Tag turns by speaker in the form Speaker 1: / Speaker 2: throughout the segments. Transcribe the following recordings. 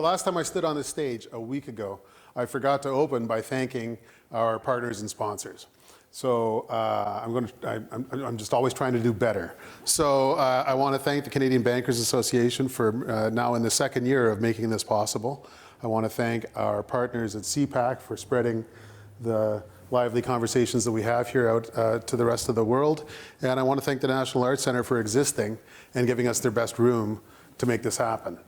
Speaker 1: The last time I stood on this stage a week ago, I forgot to open by thanking our partners and sponsors. So I'm just always trying to do better. So I want to thank the Canadian Bankers Association for now in the second year of making this possible. I want to thank our partners at cpac for spreading the lively conversations that we have here out to the rest of the world. And I want to thank the National Arts Centre for existing and giving us their best room to make this happen.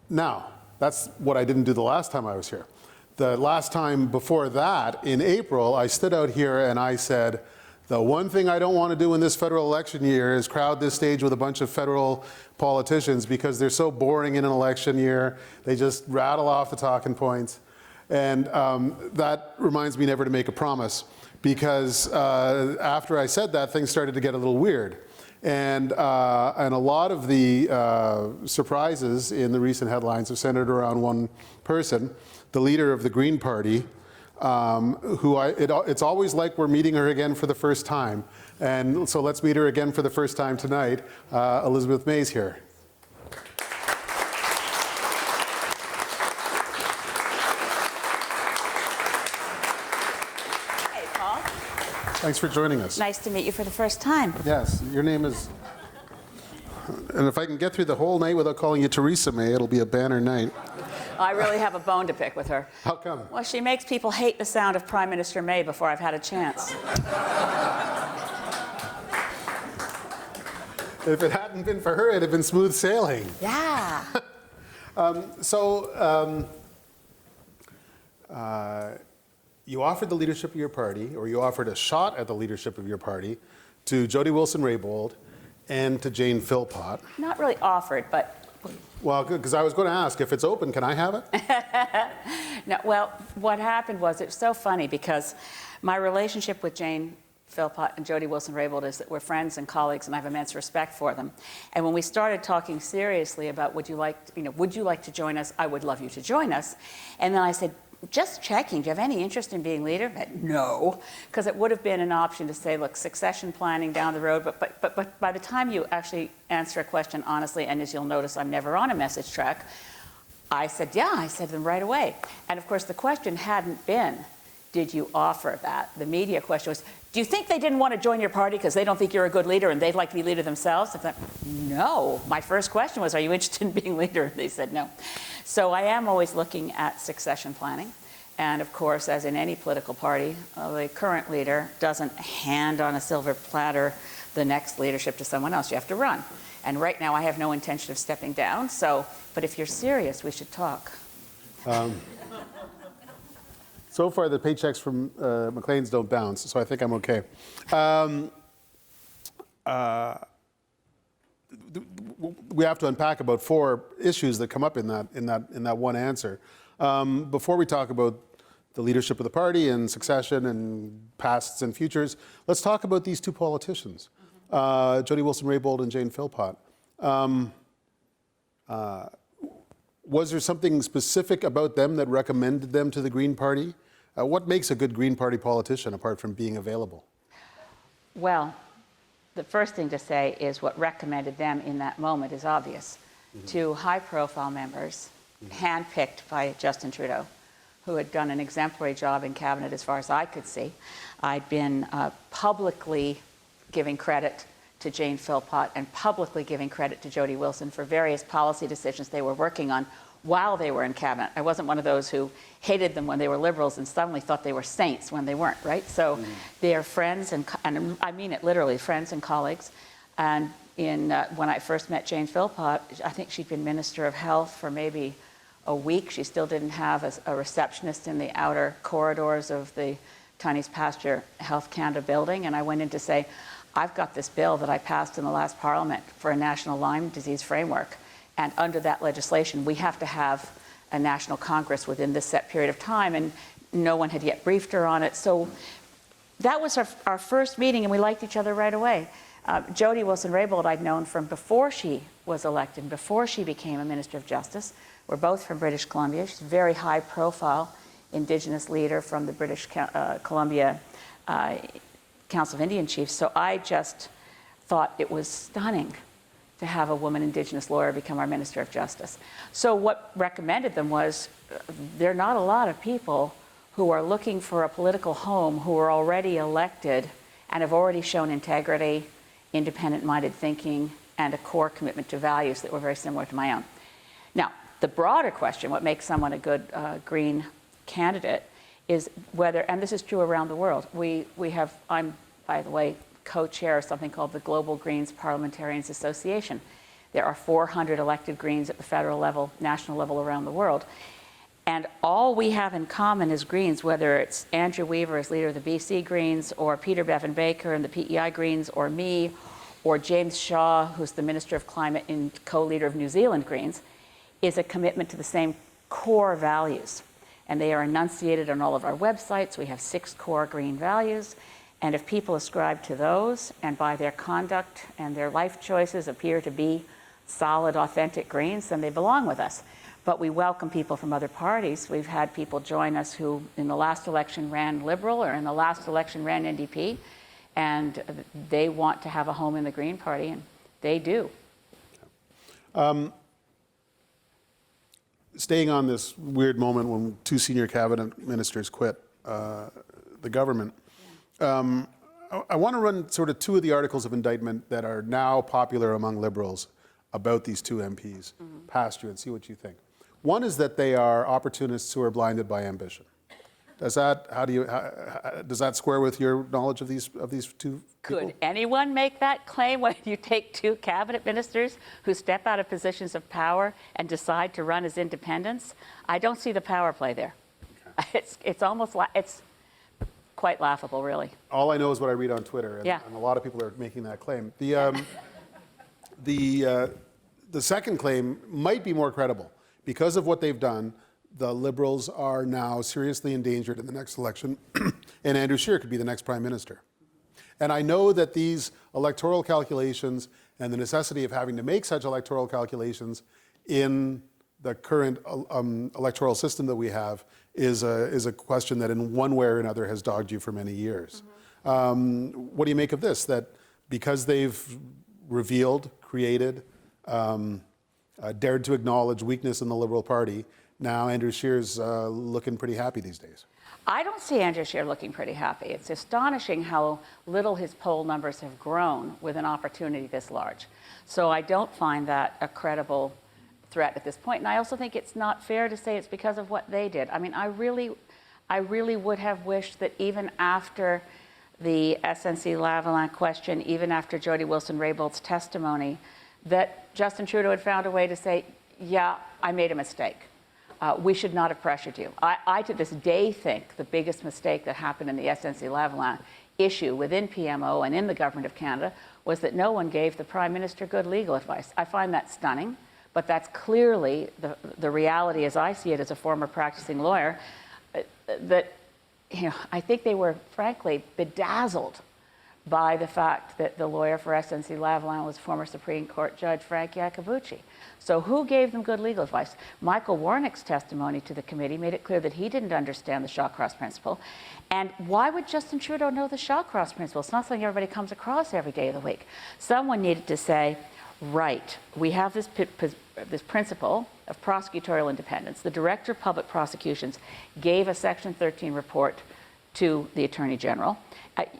Speaker 1: Now, that's what I didn't do the last time I was here. The last time before that, in April, I stood out here and I said, the one thing I don't want to do in this federal election year is crowd this stage with a bunch of federal politicians because they're so boring in an election year. They just rattle off the talking points. And that reminds me never to make a promise, because after I said that, things started to get a little weird. And a lot of the surprises in the recent headlines have centered around one person, the leader of the Green Party, it's always like we're meeting her again for the first time. And so let's meet her again for the first time tonight. Elizabeth May's here.
Speaker 2: Hey, Paul.
Speaker 1: Thanks for joining us.
Speaker 2: Nice to meet you for the first time.
Speaker 1: Yes, your name is... And if I can get through the whole night without calling you Theresa May, it'll be a banner night.
Speaker 2: I really have a bone to pick with her.
Speaker 1: How come?
Speaker 2: Well, she makes people hate the sound of Prime Minister May before I've had a chance.
Speaker 1: If it hadn't been for her, it'd have been smooth sailing.
Speaker 2: Yeah.
Speaker 1: You offered the leadership of your party, or you offered a shot at the leadership of your party, to Jody Wilson-Raybould and to Jane Philpott.
Speaker 2: Not really offered, but...
Speaker 1: Well, good, because I was going to ask, if it's open, can I have it?
Speaker 2: No, well, what happened was, it's so funny because my relationship with Jane Philpott and Jody Wilson-Raybould is that we're friends and colleagues, and I have immense respect for them. And when we started talking seriously about would you like to join us? I would love you to join us. And then I said, just checking, do you have any interest in being leader? But no, because it would have been an option to say, look, succession planning down the road, but by the time you actually answer a question honestly, and as you'll notice, I'm never on a message track, I said, yeah, I said them right away. And of course, the question hadn't been, did you offer that? The media question was, do you think they didn't want to join your party because they don't think you're a good leader and they'd like to be leader themselves? I thought, no. My first question was, are you interested in being leader? They said no. So I am always looking at succession planning. And of course, as in any political party, the current leader doesn't hand on a silver platter the next leadership to someone else. You have to run. And right now, I have no intention of stepping down. So, but if you're serious, we should talk.
Speaker 1: So far, the paychecks from Maclean's don't bounce, so I think I'm okay. We have to unpack about 4 issues that come up in that one answer. Before we talk about the leadership of the party and succession and pasts and futures, let's talk about these 2 politicians, Jody Wilson-Raybould and Jane Philpott. Was there something specific about them that recommended them to the Green Party? What makes a good Green Party politician apart from being available?
Speaker 2: Well, the first thing to say is what recommended them in that moment is obvious. 2 high-profile members, handpicked by Justin Trudeau, who had done an exemplary job in cabinet as far as I could see. I'd been publicly giving credit to Jane Philpott and publicly giving credit to Jody Wilson for various policy decisions they were working on while they were in cabinet. I wasn't one of those who hated them when they were Liberals and suddenly thought they were saints when they weren't, right? So they are friends, and I mean it literally, friends and colleagues. And when I first met Jane Philpott, I think she'd been Minister of Health for maybe a week. She still didn't have a receptionist in the outer corridors of the Chinese Pasture Health Canada building. And I went in to say, I've got this bill that I passed in the last Parliament for a national Lyme disease framework. And under that legislation, we have to have a national Congress within this set period of time. And no one had yet briefed her on it. So that was our first meeting, and we liked each other right away. Jody Wilson-Raybould I'd known from before she was elected, before she became a Minister of Justice. We're both from British Columbia. She's a very high-profile Indigenous leader from the British Columbia Council of Indian Chiefs. So I just thought it was stunning to have a woman Indigenous lawyer become our Minister of Justice. So what recommended them was there are not a lot of people who are looking for a political home who are already elected and have already shown integrity, independent-minded thinking, and a core commitment to values that were very similar to my own. Now, the broader question, what makes someone a good Green candidate, is whether, and this is true around the world, I'm, by the way, co-chair of something called the Global Greens Parliamentarians Association. There are 400 elected Greens at the federal level, national level around the world. And all we have in common as Greens, whether it's Andrew Weaver as leader of the BC Greens, or Peter Bevan Baker and the PEI Greens, or me, or James Shaw, who's the Minister of Climate and co-leader of New Zealand Greens, is a commitment to the same core values. And they are enunciated on all of our websites. We have 6 core Green values. And if people ascribe to those and by their conduct and their life choices appear to be solid, authentic Greens, then they belong with us. But we welcome people from other parties. We've had people join us who in the last election ran Liberal or in the last election ran NDP, and they want to have a home in the Green Party, and they do.
Speaker 1: Staying on this weird moment when 2 senior cabinet ministers quit the government, I want to run sort of 2 of the articles of indictment that are now popular among Liberals about these 2 MPs past you and see what you think. One is that they are opportunists who are blinded by ambition. Does that square with your knowledge of these 2 people?
Speaker 2: Could anyone make that claim when you take 2 cabinet ministers who step out of positions of power and decide to run as independents? I don't see the power play there. Okay. It's almost like it's quite laughable, really.
Speaker 1: All I know is what I read on Twitter, and, and a lot of people are making that claim. The second claim might be more credible. Because of what they've done, the Liberals are now seriously endangered in the next election, and Andrew Scheer could be the next Prime Minister. And I know that these electoral calculations and the necessity of having to make such electoral calculations in the current electoral system that we have is a question that in one way or another has dogged you for many years. What do you make of this? That because they've revealed, created, dared to acknowledge weakness in the Liberal Party, now Andrew Scheer's looking pretty happy these days.
Speaker 2: I don't see Andrew Scheer looking pretty happy. It's astonishing how little his poll numbers have grown with an opportunity this large. So I don't find that a credible threat at this point. And I also think it's not fair to say it's because of what they did. I mean, I really would have wished that even after the SNCLavalin question, even after Jody Wilson-Raybould's testimony, that Justin Trudeau had found a way to say, yeah, I made a mistake. We should not have pressured you. I to this day think the biggest mistake that happened in the SNC-Lavalin issue within PMO and in the Government of Canada was that no one gave the Prime Minister good legal advice. I find that stunning, but that's clearly the reality as I see it as a former practicing lawyer, that I think they were frankly bedazzled by the fact that the lawyer for SNC-Lavalin was former Supreme Court Judge Frank Iacobucci. So who gave them good legal advice? Michael Warnick's testimony to the committee made it clear that he didn't understand the Shawcross principle. And why would Justin Trudeau know the Shawcross principle? It's not something everybody comes across every day of the week. Someone needed to say, right, we have this principle of prosecutorial independence. The Director of Public Prosecutions gave a Section 13 report to the Attorney General.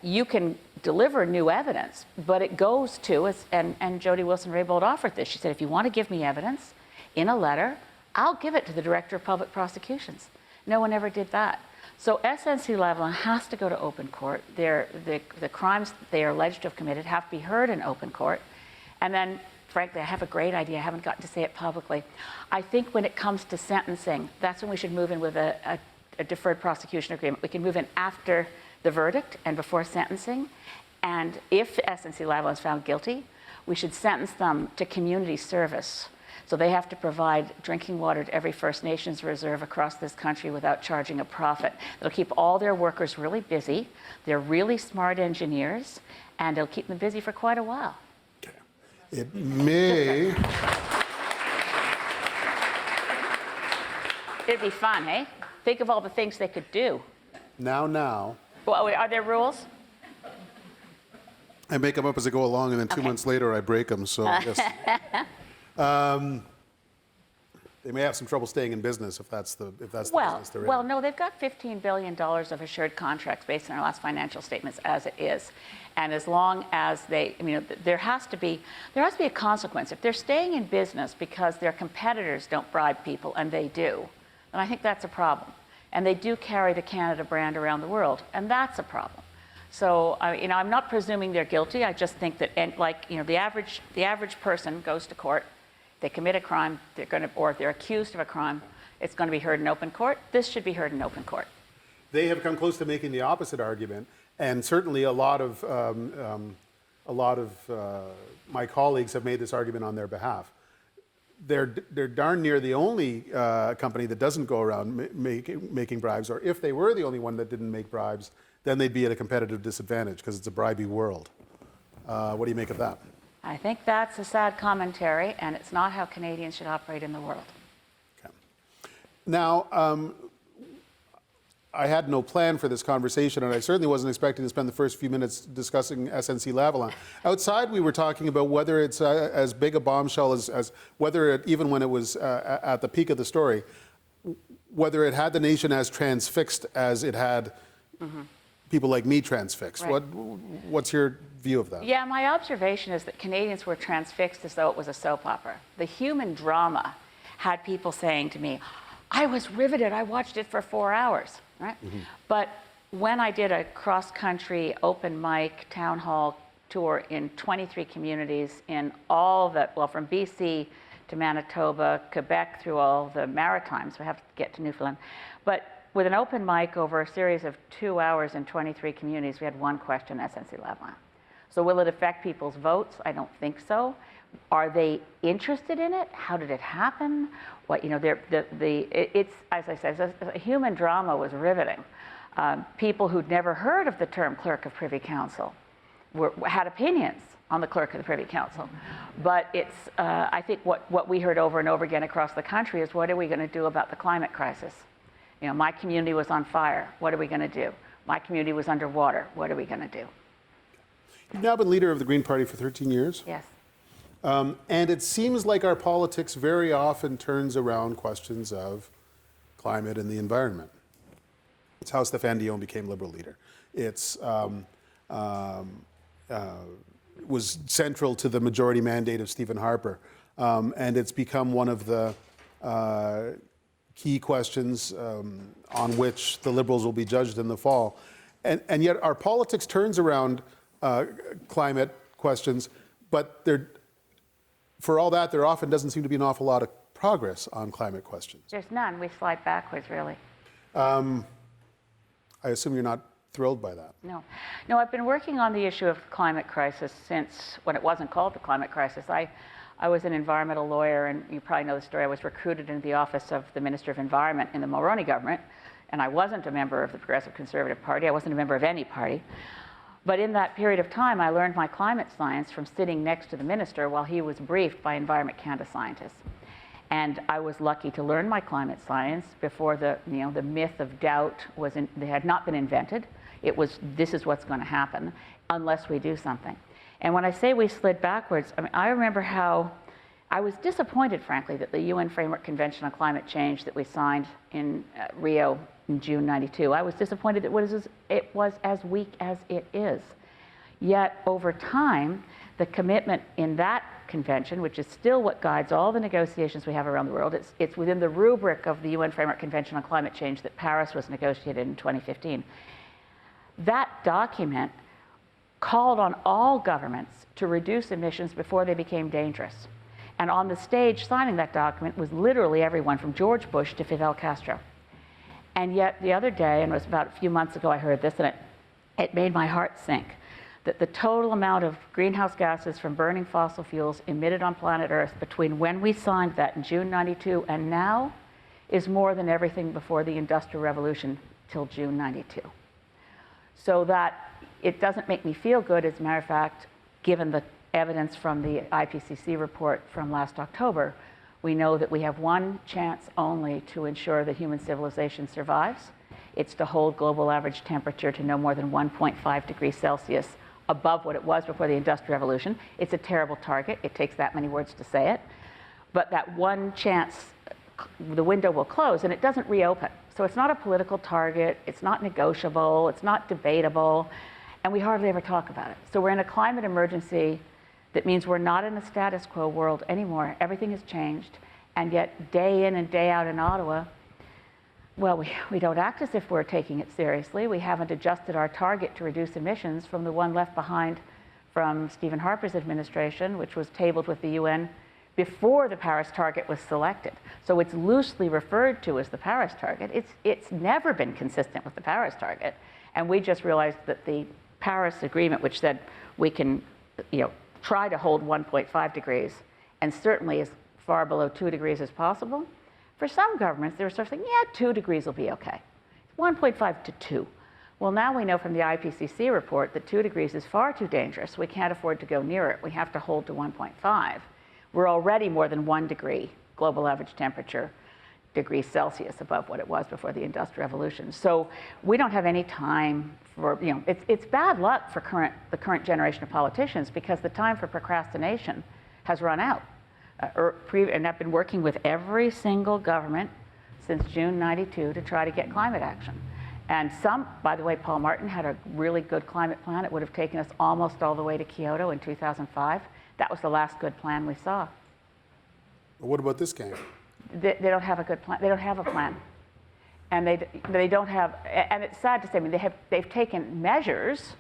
Speaker 2: You can deliver new evidence, but it goes to, and Jody Wilson-Raybould offered this. She said, if you want to give me evidence in a letter, I'll give it to the Director of Public Prosecutions. No one ever did that. So SNC-Lavalin has to go to open court. The crimes they are alleged to have committed have to be heard in open court. And then, frankly, I have a great idea. I haven't gotten to say it publicly. I think when it comes to sentencing, that's when we should move in with a deferred prosecution agreement. We can move in after the verdict and before sentencing. And if SNC-Lavalin is found guilty, we should sentence them to community service. So they have to provide drinking water to every First Nations reserve across this country without charging a profit. It'll keep all their workers really busy. They're really smart engineers, and it'll keep them busy for quite a while.
Speaker 1: It may.
Speaker 2: It'd be fun, eh? Think of all the things they could do.
Speaker 1: Now.
Speaker 2: Well, are there rules?
Speaker 1: I make them up as I go along, and then 2 months later I break them. So yes. They may have some trouble staying in business if that's the business they're in.
Speaker 2: Well, no, they've got $15 billion of assured contracts based on our last financial statements as it is. And as long as they, there has to be a consequence. If they're staying in business because their competitors don't bribe people, and they do, then I think that's a problem. And they do carry the Canada brand around the world, and that's a problem. So, I'm not presuming they're guilty. I just think that, the average person goes to court. They commit a crime, or if they're accused of a crime, it's going to be heard in open court. This should be heard in open court.
Speaker 1: They have come close to making the opposite argument, and certainly a lot of my colleagues have made this argument on their behalf. They're darn near the only company that doesn't go around making bribes, or if they were the only one that didn't make bribes, then they'd be at a competitive disadvantage because it's a bribey world. What do you make of that?
Speaker 2: I think that's a sad commentary, and it's not how Canadians should operate in the world.
Speaker 1: Okay. Now, I had no plan for this conversation, and I certainly wasn't expecting to spend the first few minutes discussing SNC-Lavalin. Outside, we were talking about whether it's as big a bombshell as whether it, even when it was at the peak of the story, whether it had the nation as transfixed as it had people like me transfixed.
Speaker 2: Right.
Speaker 1: What's your view of that?
Speaker 2: Yeah, my observation is that Canadians were transfixed as though it was a soap opera. The human drama had people saying to me, I was riveted, I watched it for 4 hours, right? But when I did a cross-country open mic town hall tour in 23 communities in all the, from BC to Manitoba, Quebec, through all the Maritimes, we have to get to Newfoundland, but with an open mic over a series of 2 hours in 23 communities, we had one question, SNC-Lavalin. So will it affect people's votes? I don't think so. Are they interested in it? How did it happen? What, it's, as I said, a human drama was riveting. People who'd never heard of the term Clerk of Privy Council had opinions on the Clerk of the Privy Council. But it's, I think what we heard over and over again across the country is, what are we going to do about the climate crisis? My community was on fire. What are we going to do? My community was underwater. What are we going to do?
Speaker 1: You've now been leader of the Green Party for 13 years.
Speaker 2: Yes.
Speaker 1: And it seems like our politics very often turns around questions of climate and the environment. It's how Stéphane Dion became Liberal leader. It's was central to the majority mandate of Stephen Harper. And it's become one of the key questions on which the Liberals will be judged in the fall. And yet our politics turns around climate questions, but for all that, there often doesn't seem to be an awful lot of progress on climate questions.
Speaker 2: There's none. We slide backwards, really.
Speaker 1: I assume you're not thrilled by that.
Speaker 2: No, I've been working on the issue of climate crisis since when it wasn't called the climate crisis. I was an environmental lawyer, and you probably know the story. I was recruited into the office of the Minister of Environment in the Mulroney government, and I wasn't a member of the Progressive Conservative Party. I wasn't a member of any party. But in that period of time, I learned my climate science from sitting next to the minister while he was briefed by Environment Canada scientists. And I was lucky to learn my climate science before the myth of doubt they had not been invented. It was, this is what's going to happen unless we do something. And when I say we slid backwards, I remember how I was disappointed, frankly, that the UN Framework Convention on Climate Change that we signed in Rio in June '92, I was disappointed that it was as weak as it is. Yet over time, the commitment in that convention, which is still what guides all the negotiations we have around the world, it's within the rubric of the UN Framework Convention on Climate Change that Paris was negotiated in 2015. That document called on all governments to reduce emissions before they became dangerous. And on the stage signing that document was literally everyone from George Bush to Fidel Castro. And yet the other day, and it was about a few months ago I heard this, and it made my heart sink, that the total amount of greenhouse gases from burning fossil fuels emitted on planet Earth between when we signed that in June '92 and now is more than everything before the Industrial Revolution till June '92. So that it doesn't make me feel good, as a matter of fact, given the evidence from the IPCC report from last October, we know that we have one chance only to ensure that human civilization survives. It's to hold global average temperature to no more than 1.5 degrees Celsius above what it was before the Industrial Revolution. It's a terrible target. It takes that many words to say it. But that one chance, the window will close and it doesn't reopen. So it's not a political target, it's not negotiable, it's not debatable, and we hardly ever talk about it. So we're in a climate emergency that means we're not in a status quo world anymore. Everything has changed, and yet day in and day out in Ottawa, well, we don't act as if we're taking it seriously. We haven't adjusted our target to reduce emissions from the one left behind from Stephen Harper's administration, which was tabled with the UN before the Paris target was selected. So it's loosely referred to as the Paris target. It's never been consistent with the Paris target. And we just realized that the Paris Agreement, which said we can try to hold 1.5 degrees, and certainly as far below 2 degrees as possible, for some governments, they were sort of saying, yeah, 2 degrees will be okay. 1.5 to 2. Well, now we know from the IPCC report that 2 degrees is far too dangerous. We can't afford to go near it. We have to hold to 1.5. We're already more than 1 degree global average temperature, degrees Celsius above what it was before the Industrial Revolution. So we don't have any time for, it's bad luck for the current generation of politicians because the time for procrastination has run out. And I've been working with every single government since June '92 to try to get climate action. And by the way, Paul Martin had a really good climate plan. It would have taken us almost all the way to Kyoto in 2005. That was the last good plan we saw.
Speaker 1: But what about this game?
Speaker 2: They don't have a good plan. They don't have a plan. And they don't have, and it's sad to say, I mean, they've taken measures,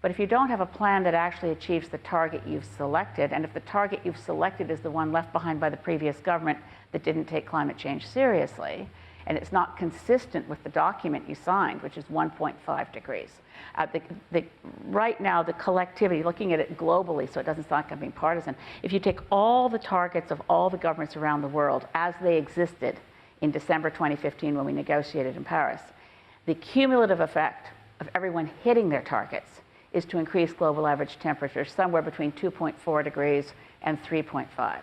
Speaker 2: but if you don't have a plan that actually achieves the target you've selected, and if the target you've selected is the one left behind by the previous government that didn't take climate change seriously, and it's not consistent with the document you signed, which is 1.5 degrees. Right now, the collectivity, looking at it globally, so it doesn't sound like I'm being partisan, if you take all the targets of all the governments around the world as they existed in December 2015 when we negotiated in Paris, the cumulative effect of everyone hitting their targets is to increase global average temperature somewhere between 2.4 degrees and 3.5.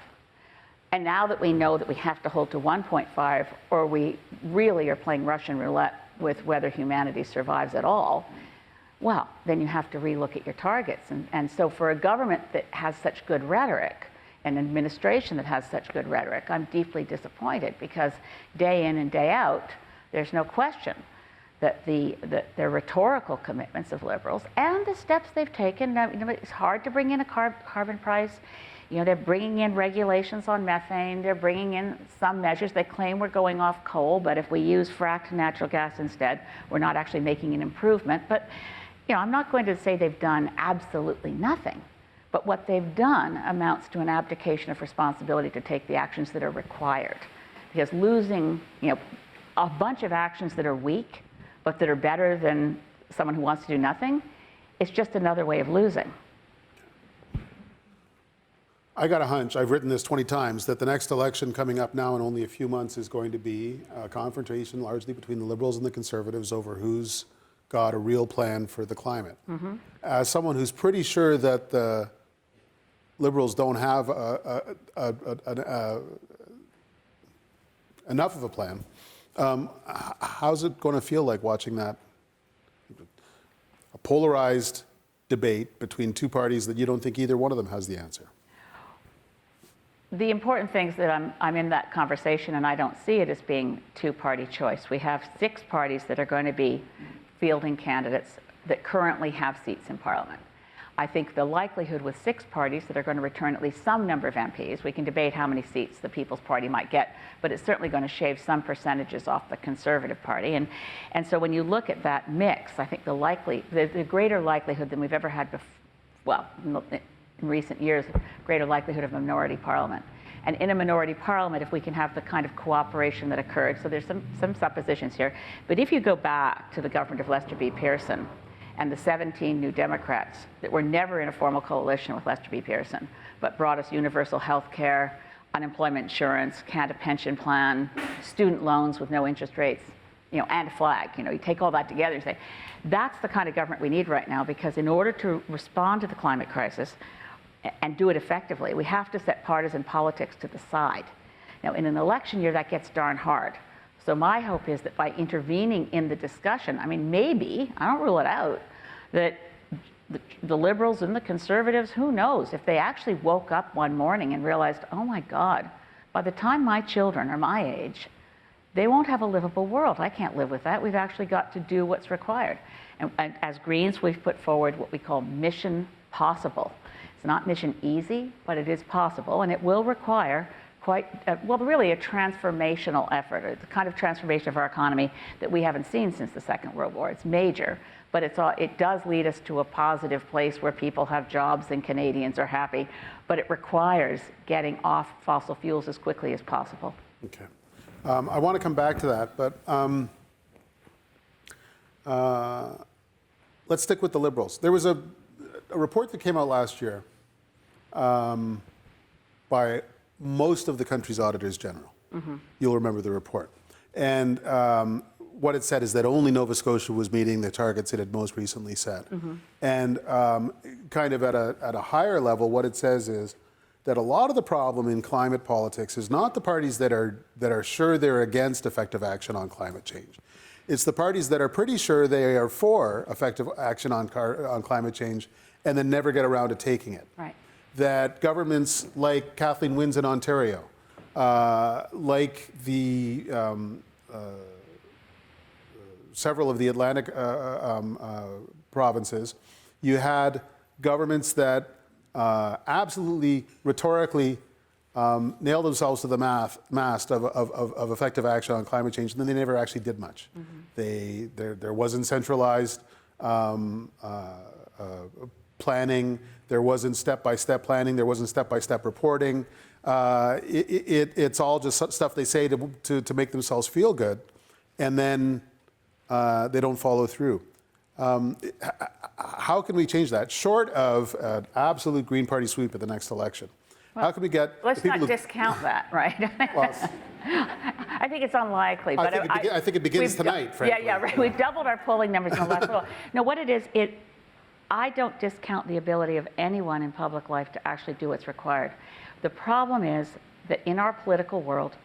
Speaker 2: And now that we know that we have to hold to 1.5, or we really are playing Russian roulette with whether humanity survives at all, well, then you have to relook at your targets. And so for a government that has such good rhetoric, an administration that has such good rhetoric, I'm deeply disappointed because day in and day out, there's no question that their rhetorical commitments of Liberals and the steps they've taken, it's hard to bring in a carbon price. They're bringing in regulations on methane. They're bringing in some measures. They claim we're going off coal, but if we use fracked natural gas instead, we're not actually making an improvement. But I'm not going to say they've done absolutely nothing, but what they've done amounts to an abdication of responsibility to take the actions that are required. Because losing, a bunch of actions that are weak, but that are better than someone who wants to do nothing, is just another way of losing.
Speaker 1: I got a hunch, I've written this 20 times, that the next election coming up now in only a few months is going to be a confrontation largely between the Liberals and the Conservatives over who's got a real plan for the climate. As someone who's pretty sure that the Liberals don't have enough of a plan, how's it going to feel like watching that? A polarized debate between two parties that you don't think either one of them has the answer.
Speaker 2: The important thing is that I'm in that conversation and I don't see it as being two-party choice. We have 6 parties that are going to be fielding candidates that currently have seats in Parliament. I think the likelihood with 6 parties that are going to return at least some number of MPs, we can debate how many seats the People's Party might get, but it's certainly going to shave some percentages off the Conservative Party. And so when you look at that mix, I think the greater likelihood than we've ever had before, well, in recent years, greater likelihood of a minority parliament. And in a minority parliament, if we can have the kind of cooperation that occurred, so there's some suppositions here, but if you go back to the government of Lester B. Pearson and the 17 New Democrats that were never in a formal coalition with Lester B. Pearson, but brought us universal health care, unemployment insurance, Canada pension plan, student loans with no interest rates, and a flag. You take all that together and say, that's the kind of government we need right now, because in order to respond to the climate crisis and do it effectively, we have to set partisan politics to the side. Now, in an election year, that gets darn hard. So my hope is that by intervening in the discussion, maybe, I don't rule it out, that the liberals and the conservatives, who knows, if they actually woke up one morning and realized, oh my God, by the time my children are my age, they won't have a livable world. I can't live with that. We've actually got to do what's required. And as Greens, we've put forward what we call mission possible. It's not mission easy, but it is possible, and it will require quite, well, really a transformational effort, the kind of transformation of our economy that we haven't seen since the Second World War. It's major, but it does lead us to a positive place where people have jobs and Canadians are happy, but it requires getting off fossil fuels as quickly as possible.
Speaker 1: Okay. I want to come back to that, but let's stick with the Liberals. There was a report that came out last year by most of the country's auditors general. Mm-hmm. You'll remember the report. And what it said is that only Nova Scotia was meeting the targets it had most recently set. Mm-hmm. And kind of at a higher level, what it says is that a lot of the problem in climate politics is not the parties that are sure they're against effective action on climate change. It's the parties that are pretty sure they are for effective action on climate change and then never get around to taking it.
Speaker 2: Right.
Speaker 1: That governments like Kathleen Wynne's in Ontario, like the several of the Atlantic provinces, you had governments that absolutely rhetorically nailed themselves to the mast of effective action on climate change, and then they never actually did much. Mm-hmm. There wasn't centralized planning, there wasn't step-by-step planning, there wasn't step-by-step reporting. It's all just stuff they say to make themselves feel good, and then they don't follow through. How can we change that, short of an absolute Green Party sweep at the next election?
Speaker 2: Well,
Speaker 1: how can we get
Speaker 2: let's not discount that, right?
Speaker 1: Well,
Speaker 2: I think it's unlikely. But
Speaker 1: I think it begins tonight, frankly.
Speaker 2: Yeah, right. We've doubled our polling numbers in the last little. No, what it is, I don't discount the ability of anyone in public life to actually do what's required. The problem is that in our political world,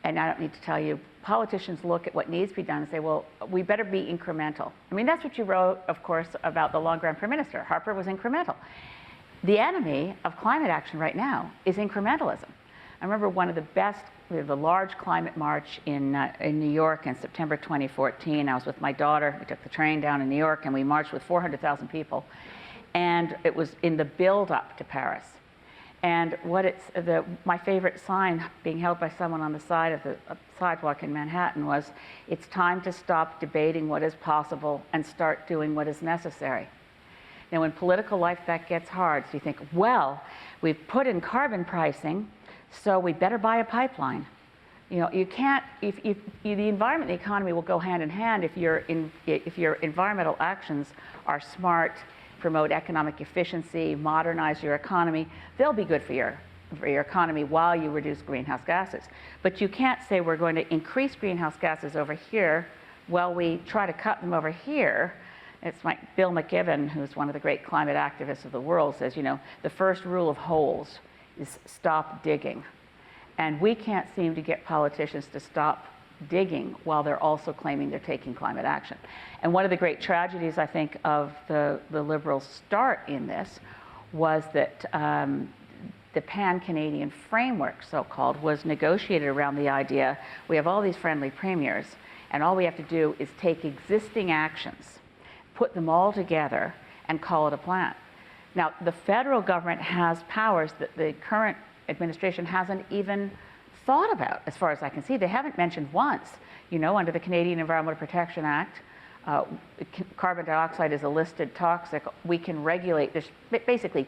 Speaker 2: and I don't need to tell you, politicians look at what needs to be done and say, well, we better be incremental. I mean, that's what you wrote, of course, about the long-run Prime Minister. Harper was incremental. The enemy of climate action right now is incrementalism. I remember one of the best, we had the large climate march in New York in September 2014. I was with my daughter. We took the train down in New York and we marched with 400,000 people. And it was in the build-up to Paris. And my favorite sign being held by someone on the side of the sidewalk in Manhattan was, it's time to stop debating what is possible and start doing what is necessary. Now, in political life, that gets hard. So you think, well, we've put in carbon pricing, so we better buy a pipeline. You know, you can't, the environment and the economy will go hand in hand if your environmental actions are smart, promote economic efficiency, modernize your economy. They'll be good for your economy while you reduce greenhouse gases. But you can't say we're going to increase greenhouse gases over here while we try to cut them over here. It's like Bill McKibben, who's one of the great climate activists of the world, says, you know, the first rule of holes is stop digging. And we can't seem to get politicians to stop digging while they're also claiming they're taking climate action. And one of the great tragedies, I think, of the Liberals' start in this was that the pan-Canadian framework, so-called, was negotiated around the idea we have all these friendly premiers, and all we have to do is take existing actions, put them all together, and call it a plan. Now, the federal government has powers that the current administration hasn't even thought about, as far as I can see. They haven't mentioned once. You know, under the Canadian Environmental Protection Act, carbon dioxide is a listed toxic. We can regulate, there's basically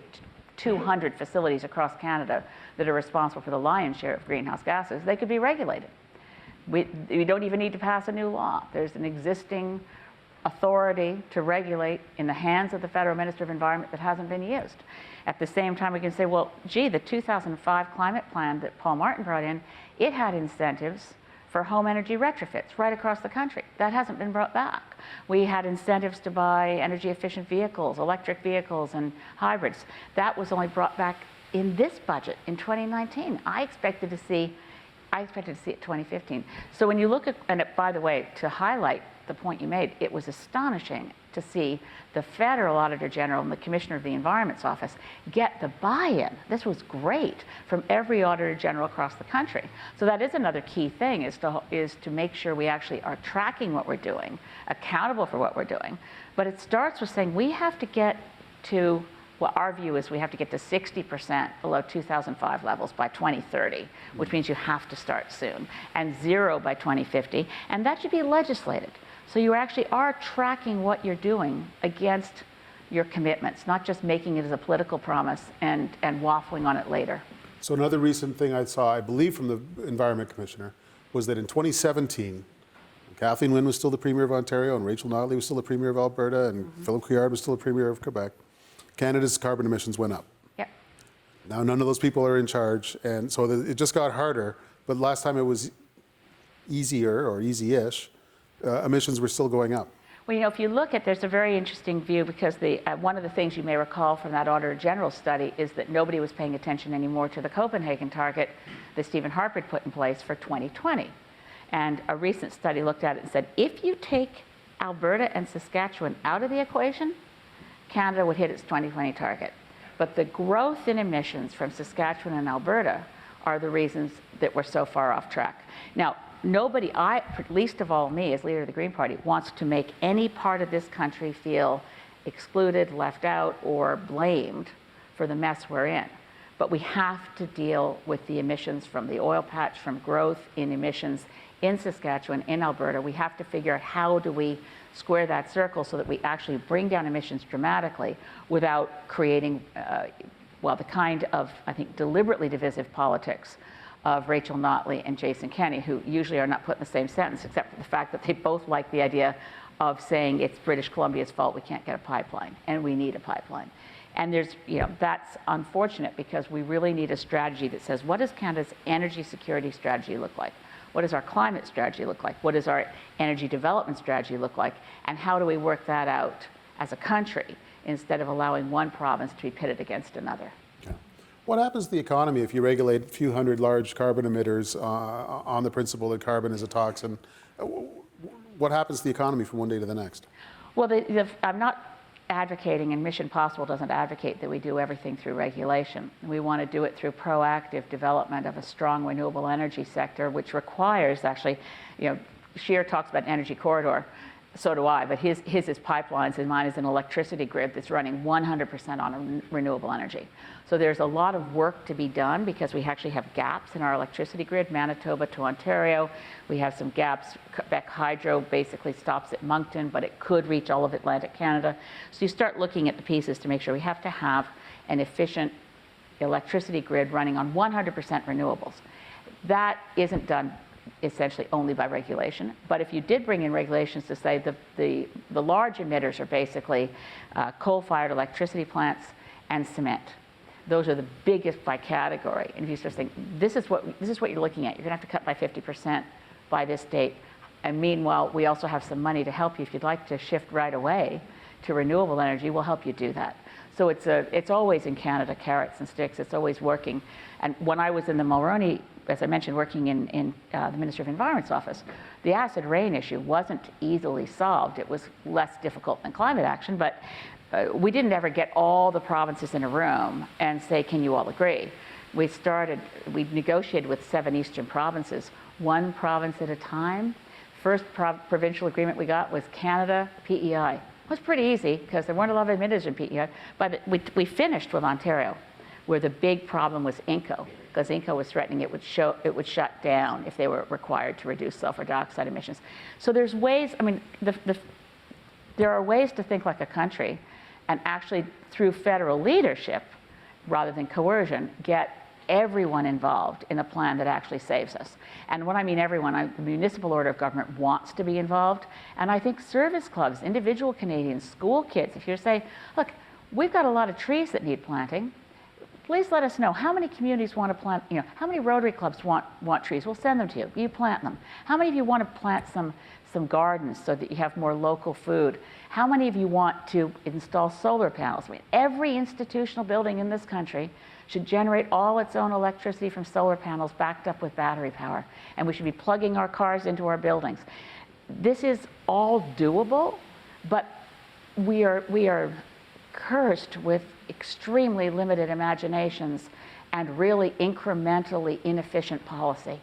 Speaker 2: 200 facilities across Canada that are responsible for the lion's share of greenhouse gases. They could be regulated. We don't even need to pass a new law. There's an existing authority to regulate in the hands of the Federal Minister of Environment that hasn't been used. At the same time, we can say, well, gee, the 2005 climate plan that Paul Martin brought in, it had incentives for home energy retrofits right across the country. That hasn't been brought back. We had incentives to buy energy efficient vehicles, electric vehicles and hybrids. That was only brought back in this budget in 2019. I expected to see I expected to see it 2015. So when you look at, and by the way, to highlight the point you made, it was astonishing to see the Federal Auditor General and the Commissioner of the Environment's Office get the buy-in. This was great from every Auditor General across the country. So that is another key thing, is to make sure we actually are tracking what we're doing, accountable for what we're doing. But it starts with saying we have to get to, well, our view is we have to get to 60% below 2005 levels by 2030, which means you have to start soon, and 0 by 2050, and that should be legislated. So you actually are tracking what you're doing against your commitments, not just making it as a political promise and waffling on it later.
Speaker 1: So another recent thing I saw, I believe from the Environment Commissioner, was that in 2017, Kathleen Wynne was still the Premier of Ontario, and Rachel Notley was still the Premier of Alberta, and Philip Couillard was still the Premier of Quebec. Canada's carbon emissions went up.
Speaker 2: Yep.
Speaker 1: Now none of those people are in charge, and so it just got harder. But last time it was easier or easy-ish. Emissions were still going up.
Speaker 2: Well, you know, if you look at, there's a very interesting view, because one of the things you may recall from that Auditor General study is that nobody was paying attention anymore to the Copenhagen target that Stephen Harper put in place for 2020. And a recent study looked at it and said, if you take Alberta and Saskatchewan out of the equation, Canada would hit its 2020 target. But the growth in emissions from Saskatchewan and Alberta are the reasons that we're so far off track. Now, nobody, least of all me as leader of the Green Party, wants to make any part of this country feel excluded, left out, or blamed for the mess we're in. But we have to deal with the emissions from the oil patch, from growth in emissions in Saskatchewan, in Alberta. We have to figure out how do we square that circle so that we actually bring down emissions dramatically without creating, well, the kind of, I think, deliberately divisive politics of Rachel Notley and Jason Kenney, who usually are not put in the same sentence, except for the fact that they both like the idea of saying it's British Columbia's fault we can't get a pipeline, and we need a pipeline. And there's, you know, that's unfortunate, because we really need a strategy that says, what does Canada's energy security strategy look like? What does our climate strategy look like? What does our energy development strategy look like? And how do we work that out as a country instead of allowing one province to be pitted against another?
Speaker 1: Okay. What happens to the economy if you regulate a few hundred large carbon emitters on the principle that carbon is a toxin? What happens to the economy from one day to the next?
Speaker 2: Well, I'm not advocating, and Mission Possible doesn't advocate that we do everything through regulation. We want to do it through proactive development of a strong renewable energy sector, which requires actually, you know, Scheer talks about an energy corridor, so do I, but his is pipelines, and mine is an electricity grid that's running 100% on renewable energy. So there's a lot of work to be done, because we actually have gaps in our electricity grid, Manitoba to Ontario. We have some gaps. Quebec Hydro basically stops at Moncton, but it could reach all of Atlantic Canada. So you start looking at the pieces to make sure we have to have an efficient electricity grid running on 100% renewables. That isn't done essentially only by regulation. But if you did bring in regulations to say the large emitters are basically coal-fired electricity plants and cement. Those are the biggest by category. And if you start saying, this is what you're looking at, you're gonna have to cut by 50% by this date. And meanwhile, we also have some money to help you. If you'd like to shift right away to renewable energy, we'll help you do that. So it's always in Canada, carrots and sticks. It's always working. And when I was in the Mulroney, as I mentioned, working in the Minister of Environment's office, the acid rain issue wasn't easily solved. It was less difficult than climate action, but we didn't ever get all the provinces in a room and say, can you all agree? We negotiated with 7 eastern provinces, one province at a time. First provincial agreement we got was Canada, PEI. It was pretty easy, because there weren't a lot of emitters in PEI, but we finished with Ontario, where the big problem was INCO, because INCO was threatening it would shut down if they were required to reduce sulfur dioxide emissions. So there's ways, I mean, there are ways to think like a country, and actually through federal leadership, rather than coercion, get everyone involved in a plan that actually saves us. And when I mean everyone, the municipal order of government wants to be involved, and I think service clubs, individual Canadians, school kids, if you say, look, we've got a lot of trees that need planting, please let us know how many communities want to plant, you know, how many Rotary clubs want trees, we'll send them to you, you plant them. How many of you want to plant some gardens so that you have more local food? How many of you want to install solar panels? I mean, every institutional building in this country should generate all its own electricity from solar panels backed up with battery power, and we should be plugging our cars into our buildings. This is all doable, but we are cursed with extremely limited imaginations and really incrementally inefficient policy.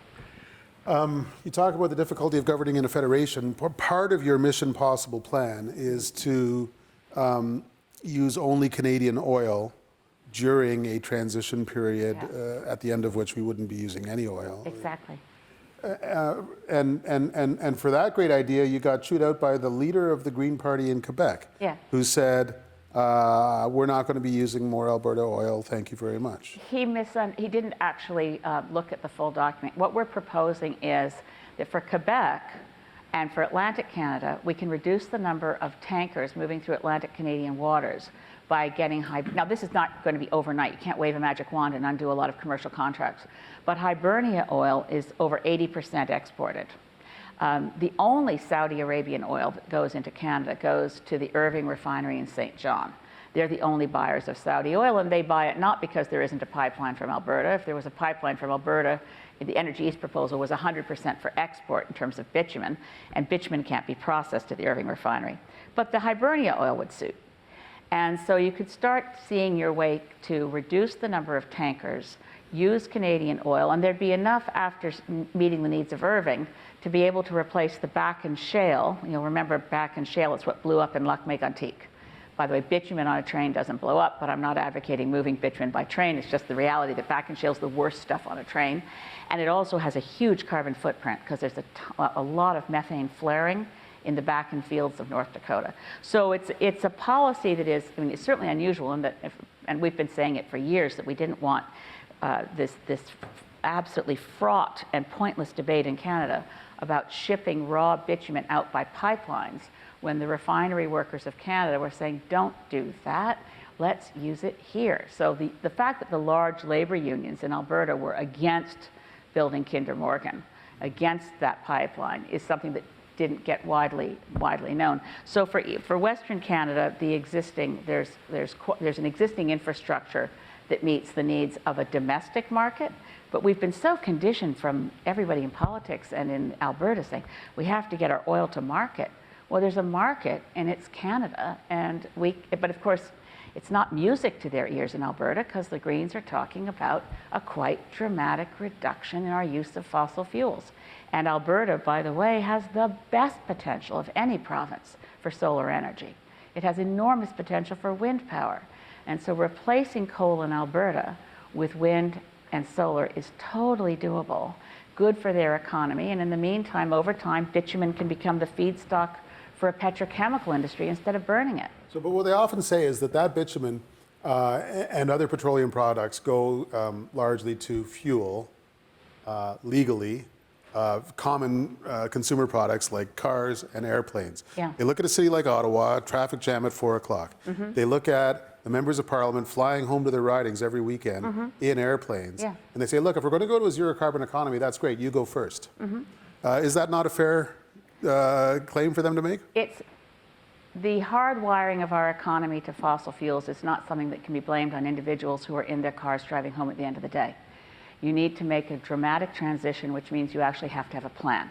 Speaker 1: You talk about the difficulty of governing in a federation. Part of your Mission Possible plan is to use only Canadian oil during a transition period,
Speaker 2: Yes.
Speaker 1: at the end of which we wouldn't be using any oil.
Speaker 2: Exactly.
Speaker 1: And for that great idea, you got chewed out by the leader of the Green Party in Quebec,
Speaker 2: Yeah.
Speaker 1: who said, we're not going to be using more Alberta oil, thank you very much.
Speaker 2: He didn't actually look at the full document. What we're proposing is that for Quebec and for Atlantic Canada, we can reduce the number of tankers moving through Atlantic Canadian waters by getting now this is not going to be overnight. You can't wave a magic wand and undo a lot of commercial contracts. But Hibernia oil is over 80% exported. The only Saudi Arabian oil that goes into Canada goes to the Irving refinery in St. John. They're the only buyers of Saudi oil, and they buy it not because there isn't a pipeline from Alberta. If there was a pipeline from Alberta, the Energy East proposal was 100% for export in terms of bitumen, and bitumen can't be processed at the Irving refinery. But the Hibernia oil would suit. And so you could start seeing your way to reduce the number of tankers, use Canadian oil, and there'd be enough after meeting the needs of Irving to be able to replace the Bakken shale. You'll remember Bakken shale, it's what blew up in Lac-Mégantic. By the way, bitumen on a train doesn't blow up, but I'm not advocating moving bitumen by train. It's just the reality that Bakken shale is the worst stuff on a train. And it also has a huge carbon footprint because there's a lot of methane flaring in the Bakken fields of North Dakota. So it's a policy that is, I mean, it's certainly unusual, in that and we've been saying it for years, that we didn't want this absolutely fraught and pointless debate in Canada about shipping raw bitumen out by pipelines, when the refinery workers of Canada were saying, don't do that, let's use it here. So the fact that the large labor unions in Alberta were against building Kinder Morgan, against that pipeline, is something that didn't get widely known. So for Western Canada, there's an existing infrastructure that meets the needs of a domestic market, but we've been so conditioned from everybody in politics and in Alberta saying, we have to get our oil to market. Well, there's a market, and it's Canada, but of course, it's not music to their ears in Alberta, because the Greens are talking about a quite dramatic reduction in our use of fossil fuels. And Alberta, by the way, has the best potential of any province for solar energy. It has enormous potential for wind power. And so replacing coal in Alberta with wind and solar is totally doable, good for their economy. And in the meantime, over time, bitumen can become the feedstock for a petrochemical industry instead of burning it. So,
Speaker 1: but what they often say is that bitumen and other petroleum products go largely to fuel legally common consumer products like cars and airplanes.
Speaker 2: Yeah.
Speaker 1: They look at a city like Ottawa, traffic jam at 4 o'clock. Mm-hmm. They look at the members of parliament flying home to their ridings every weekend mm-hmm. in airplanes. Yeah. And they say, look, if we're going to go to a zero carbon economy, that's great, you go first. Mm-hmm. Is that not a fair claim for them to make?
Speaker 2: It's the hardwiring of our economy to fossil fuels is not something that can be blamed on individuals who are in their cars driving home at the end of the day. You need to make a dramatic transition, which means you actually have to have a plan.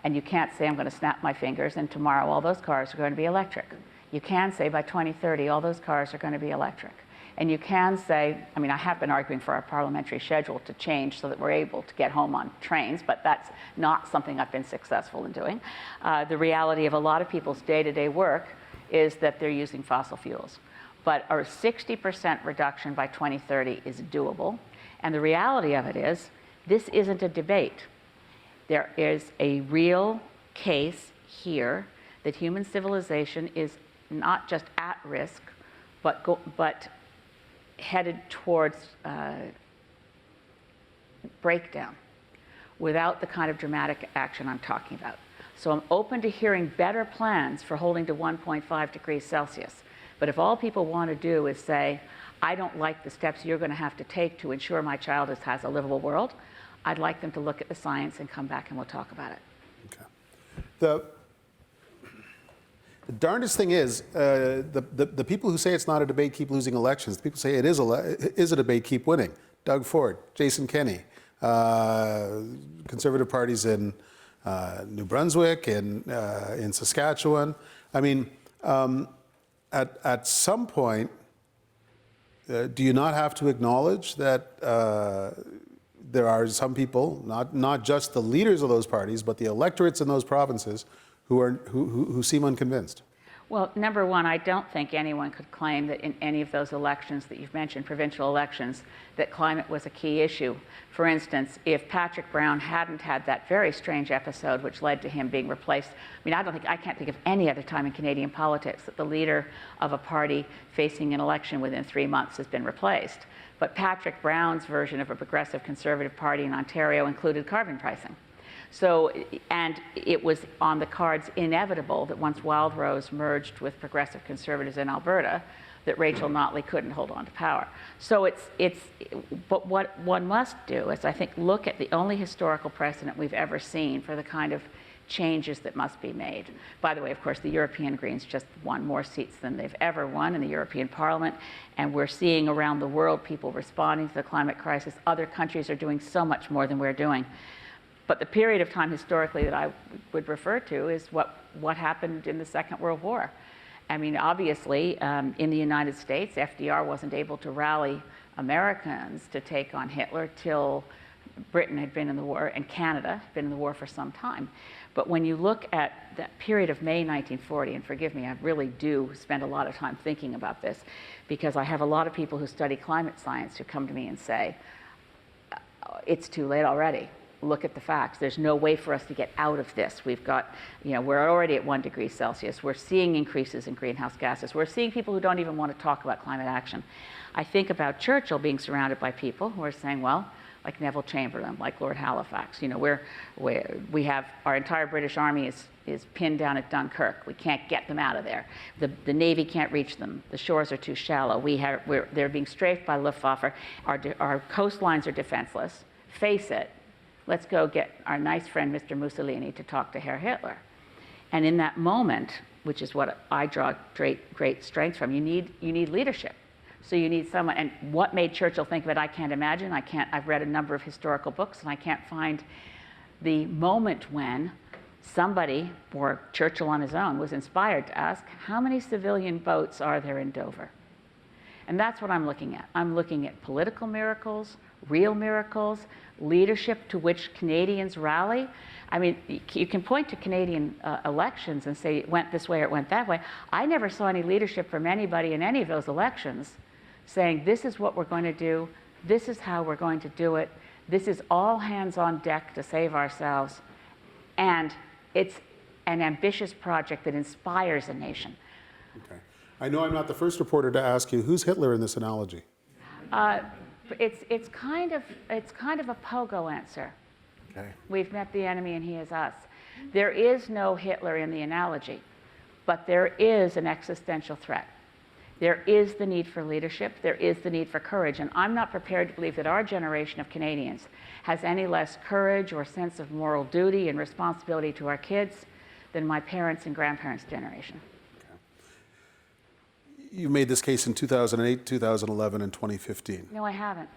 Speaker 2: And you can't say, I'm going to snap my fingers and tomorrow all those cars are going to be electric. You can say by 2030 all those cars are going to be electric. And you can say, I mean, I have been arguing for our parliamentary schedule to change so that we're able to get home on trains, but that's not something I've been successful in doing. The reality of a lot of people's day-to-day work is that they're using fossil fuels. But a 60% reduction by 2030 is doable. And the reality of it is, this isn't a debate. There is a real case here that human civilization is not just at risk, but headed towards breakdown without the kind of dramatic action I'm talking about. So I'm open to hearing better plans for holding to 1.5 degrees Celsius. But if all people want to do is say, I don't like the steps you're going to have to take to ensure my child has a livable world, I'd like them to look at the science and come back and we'll talk about it.
Speaker 1: Okay. The darndest thing is, the people who say it's not a debate keep losing elections. The people who say it is a debate keep winning. Doug Ford, Jason Kenney, Conservative parties in New Brunswick, in Saskatchewan. I mean, at some point, do you not have to acknowledge that there are some people, not just the leaders of those parties, but the electorates in those provinces who seem unconvinced?
Speaker 2: Well, number one, I don't think anyone could claim that in any of those elections that you've mentioned, provincial elections, that climate was a key issue. For instance, if Patrick Brown hadn't had that very strange episode which led to him being replaced, I mean, I can't think of any other time in Canadian politics that the leader of a party facing an election within 3 months has been replaced. But Patrick Brown's version of a progressive Conservative party in Ontario included carbon pricing. So, and it was on the cards inevitable that once Wildrose merged with progressive Conservatives in Alberta, that Rachel Notley couldn't hold on to power. So but what one must do is, I think, look at the only historical precedent we've ever seen for the kind of changes that must be made. By the way, of course, the European Greens just won more seats than they've ever won in the European Parliament, and we're seeing around the world people responding to the climate crisis. Other countries are doing so much more than we're doing. But the period of time historically that I would refer to is what happened in the Second World War. I mean, obviously, in the United States, FDR wasn't able to rally Americans to take on Hitler till Britain had been in the war, and Canada had been in the war for some time. But when you look at that period of May 1940, and forgive me, I really do spend a lot of time thinking about this, because I have a lot of people who study climate science who come to me and say, it's too late already. Look at the facts. There's no way for us to get out of this. We've got, we're already at 1 degree Celsius. We're seeing increases in greenhouse gases. We're seeing people who don't even want to talk about climate action. I think about Churchill being surrounded by people who are saying, well, like Neville Chamberlain, like Lord Halifax, we have our entire British Army is pinned down at Dunkirk. We can't get them out of there. The Navy can't reach them. The shores are too shallow. They're being strafed by Luftwaffe. Our coastlines are defenseless. Face it. Let's go get our nice friend, Mr. Mussolini, to talk to Herr Hitler. And in that moment, which is what I draw great strength from, you need leadership. So you need someone, and what made Churchill think of it, I can't imagine. I've read a number of historical books, and I can't find the moment when somebody, or Churchill on his own, was inspired to ask, how many civilian boats are there in Dover? And that's what I'm looking at. I'm looking at political miracles, real miracles, leadership to which Canadians rally. I mean, you can point to Canadian elections and say it went this way or it went that way. I never saw any leadership from anybody in any of those elections saying, this is what we're going to do, this is how we're going to do it, this is all hands on deck to save ourselves, and it's an ambitious project that inspires a nation.
Speaker 1: Okay. I know I'm not the first reporter to ask you, who's Hitler in this analogy?
Speaker 2: It's kind of a pogo answer.
Speaker 1: Okay.
Speaker 2: We've met the enemy and he is us. There is no Hitler in the analogy, but there is an existential threat. There is the need for leadership, there is the need for courage, and I'm not prepared to believe that our generation of Canadians has any less courage or sense of moral duty and responsibility to our kids than my parents' and grandparents' generation.
Speaker 1: You made this case in 2008, 2011, and 2015.
Speaker 2: No, I haven't.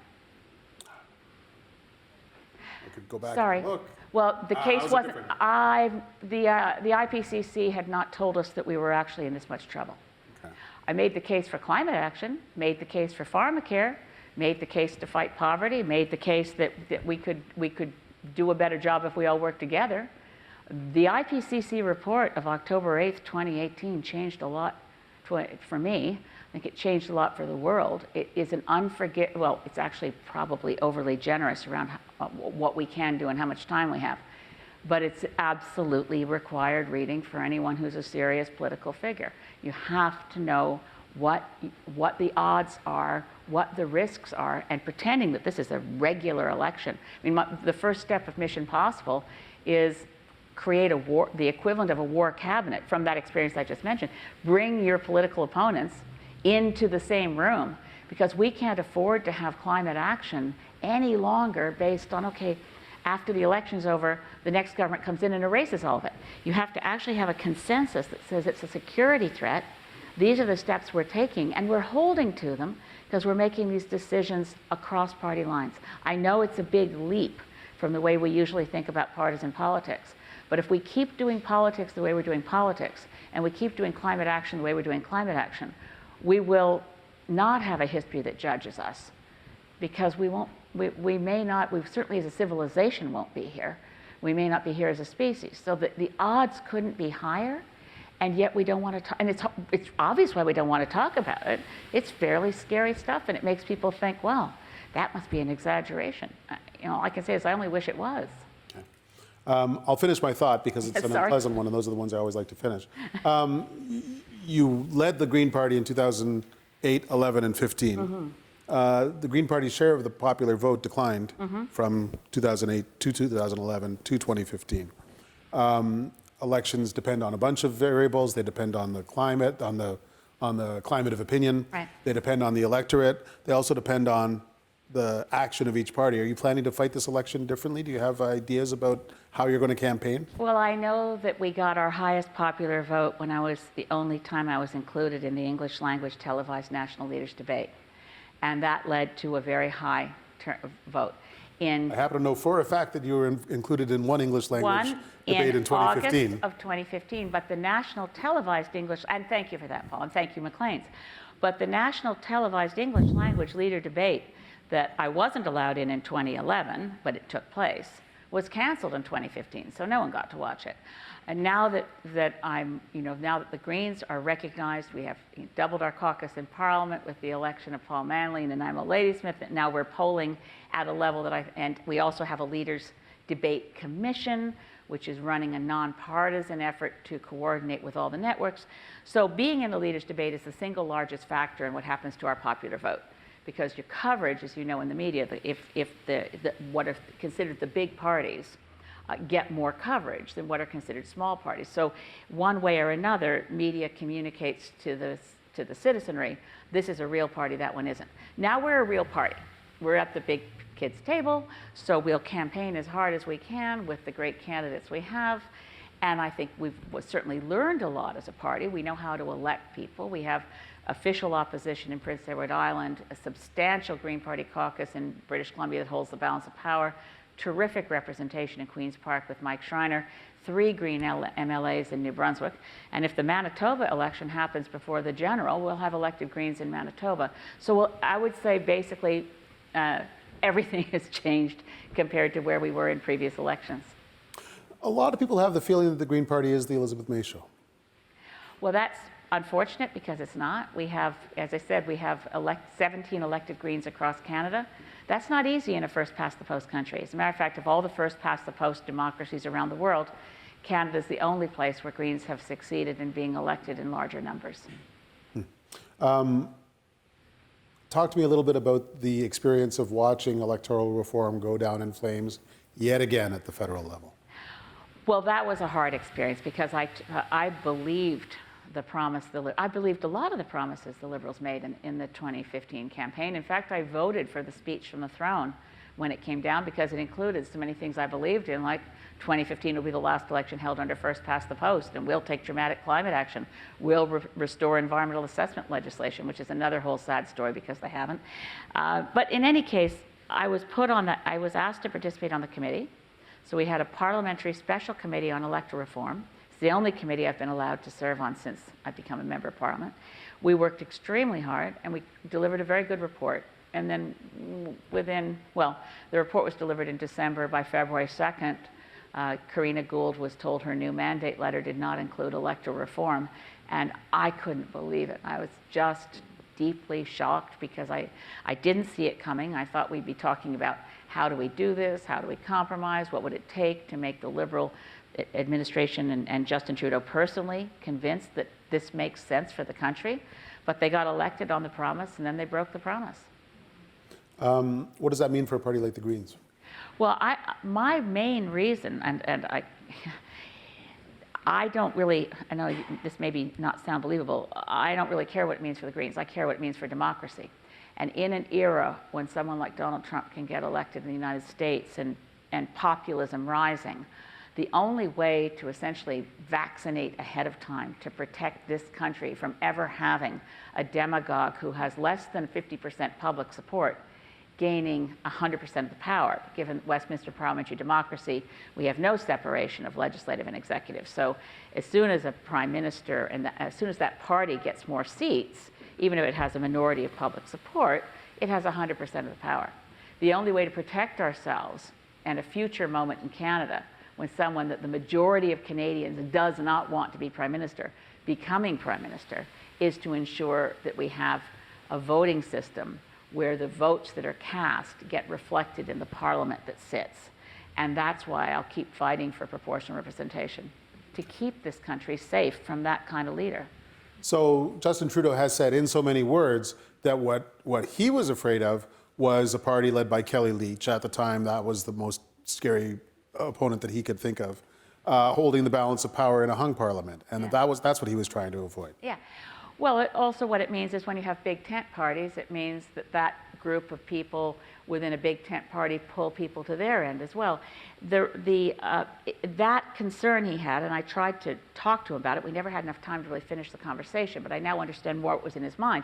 Speaker 1: I could go back
Speaker 2: Sorry.
Speaker 1: and look.
Speaker 2: Well, the case
Speaker 1: how's it
Speaker 2: wasn't.
Speaker 1: different?
Speaker 2: The IPCC had not told us that we were actually in this much trouble.
Speaker 1: Okay.
Speaker 2: I made the case for climate action, made the case for pharmacare, made the case to fight poverty, made the case that we could do a better job if we all worked together. The IPCC report of October 8th, 2018 changed a lot for me. I think it changed a lot for the world. It is an well, it's actually probably overly generous around what we can do and how much time we have. But it's absolutely required reading for anyone who's a serious political figure. You have to know what the odds are, what the risks are, and pretending that this is a regular election. I mean, the first step of Mission Possible is create the equivalent of a war cabinet from that experience I just mentioned. Bring your political opponents into the same room, because we can't afford to have climate action any longer based on, okay, after the election's over, the next government comes in and erases all of it. You have to actually have a consensus that says it's a security threat. These are the steps we're taking, and we're holding to them because we're making these decisions across party lines. I know it's a big leap from the way we usually think about partisan politics, but if we keep doing politics the way we're doing politics, and we keep doing climate action the way we're doing climate action, we will not have a history that judges us, because we may not, we certainly as a civilization won't be here. We may not be here as a species. So the odds couldn't be higher, and yet we don't want to talk, and it's obvious why we don't want to talk about it. It's fairly scary stuff, and it makes people think, well, that must be an exaggeration. You know, all I can say is I only wish it was.
Speaker 1: Okay. I'll finish my thought because it's an
Speaker 2: Sorry.
Speaker 1: unpleasant one, and those are the ones I always like to finish. You led the Green Party in 2008, 11, and 15.
Speaker 2: Mm-hmm.
Speaker 1: The Green Party's share of the popular vote declined from 2008 to 2011 to 2015. Elections depend on a bunch of variables. They depend on the climate, on the climate of opinion.
Speaker 2: Right.
Speaker 1: They depend on the electorate. They also depend on the action of each party. Are you planning to fight this election differently? Do you have ideas about how you're going to campaign?
Speaker 2: Well, I know that we got our highest popular vote when I was the only time I was included in the English language televised national leaders debate. And that led to a very high vote.
Speaker 1: I happen to know for a fact that you were included in one English language debate in 2015.
Speaker 2: August of 2015, but the national televised English, and thank you for that, Paul, and thank you, Maclean's, but the national televised English language leader debate that I wasn't allowed in 2011, but it took place, was canceled in 2015, so no one got to watch it. And now that I'm, now that the Greens are recognized, we have doubled our caucus in Parliament with the election of Paul Manley and Nanaimo Ladysmith, and now we're polling at a level that and we also have a Leaders Debate Commission, which is running a nonpartisan effort to coordinate with all the networks. So being in the Leaders Debate is the single largest factor in what happens to our popular vote. Because your coverage, as you know in the media, if what are considered the big parties get more coverage than what are considered small parties. So one way or another, media communicates to the citizenry, this is a real party, that one isn't. Now we're a real party. We're at the big kids' table, so we'll campaign as hard as we can with the great candidates we have. And I think we've certainly learned a lot as a party. We know how to elect people. We have official opposition in Prince Edward Island, a substantial Green Party caucus in British Columbia that holds the balance of power, terrific representation in Queen's Park with Mike Schreiner, 3 Green MLAs in New Brunswick, and if the Manitoba election happens before the general, we'll have elected Greens in Manitoba. So I would say basically everything has changed compared to where we were in previous elections.
Speaker 1: A lot of people have the feeling that the Green Party is the Elizabeth May show.
Speaker 2: Well, that's unfortunate because it's not. We have, as I said, we have 17 elected Greens across Canada. That's not easy in a first-past-the-post country. As a matter of fact, of all the first-past-the-post democracies around the world, Canada is the only place where Greens have succeeded in being elected in larger numbers.
Speaker 1: Talk to me a little bit about the experience of watching electoral reform go down in flames yet again at the federal level.
Speaker 2: Well, that was a hard experience because I believed the promise, I believed a lot of the promises the Liberals made in the 2015 campaign. In fact, I voted for the speech from the throne when it came down because it included so many things I believed in, like 2015 will be the last election held under first past the post, and we'll take dramatic climate action. We'll restore environmental assessment legislation, which is another whole sad story because they haven't. But in any case, I was asked to participate on the committee. So we had a parliamentary special committee on electoral reform. It's the only committee I've been allowed to serve on since I've become a member of Parliament. We worked extremely hard and we delivered a very good report. And then the report was delivered in December. By February 2nd, Karina Gould was told her new mandate letter did not include electoral reform. And I couldn't believe it. I was just deeply shocked because I didn't see it coming. I thought we'd be talking about how do we do this? How do we compromise? What would it take to make the Liberal administration and Justin Trudeau personally convinced that this makes sense for the country? But they got elected on the promise and then they broke the promise.
Speaker 1: What does that mean for a party like the Greens?
Speaker 2: Well, my main reason, and I don't really, I know this may not sound believable, I don't really care what it means for the Greens. I care what it means for democracy. And in an era when someone like Donald Trump can get elected in the United States and and populism rising, the only way to essentially vaccinate ahead of time to protect this country from ever having a demagogue who has less than 50% public support gaining 100% of the power. Given Westminster parliamentary democracy, we have no separation of legislative and executive. So as soon as a prime minister and as soon as that party gets more seats, even if it has a minority of public support, it has 100% of the power. The only way to protect ourselves and a future moment in Canada when someone that the majority of Canadians does not want to be prime minister becoming prime minister is to ensure that we have a voting system where the votes that are cast get reflected in the parliament that sits. And that's why I'll keep fighting for proportional representation, to keep this country safe from that kind of leader.
Speaker 1: So Justin Trudeau has said in so many words that what he was afraid of was a party led by Kelly Leach. At the time, that was the most scary opponent that he could think of, holding the balance of power in a hung parliament. And that's what he was trying to avoid.
Speaker 2: Yeah. Well, also what it means is when you have big tent parties, it means that that group of people within a big tent party pull people to their end as well. That concern he had, and I tried to talk to him about it, we never had enough time to really finish the conversation, but I now understand more what was in his mind,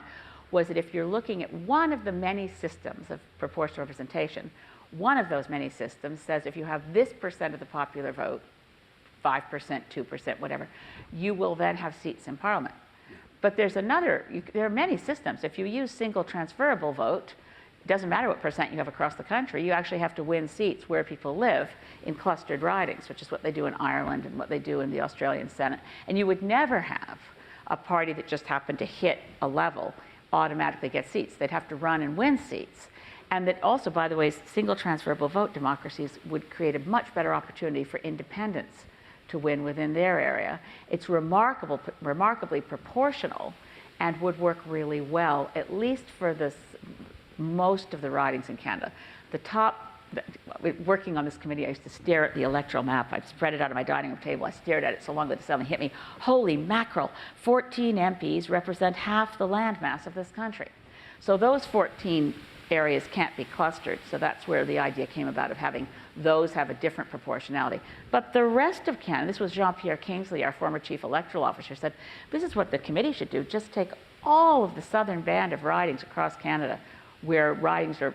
Speaker 2: was that if you're looking at one of the many systems of proportional representation, one of those many systems says if you have this percent of the popular vote, 5%, 2%, whatever, you will then have seats in Parliament. But there's another, there are many systems. If you use single transferable vote, it doesn't matter what percent you have across the country, you actually have to win seats where people live in clustered ridings, which is what they do in Ireland and what they do in the Australian Senate. And you would never have a party that just happened to hit a level automatically get seats. They'd have to run and win seats. And that also, by the way, single transferable vote democracies would create a much better opportunity for independents to win within their area. It's remarkably proportional and would work really well, at least for most of the ridings in Canada. Working on this committee, I used to stare at the electoral map. I'd spread it out on my dining room table. I stared at it so long that it suddenly hit me. Holy mackerel, 14 MPs represent half the landmass of this country. So those 14 areas can't be clustered, so that's where the idea came about of having those have a different proportionality. But the rest of Canada, this was Jean-Pierre Kingsley, our former chief electoral officer, said, this is what the committee should do, just take all of the southern band of ridings across Canada where ridings are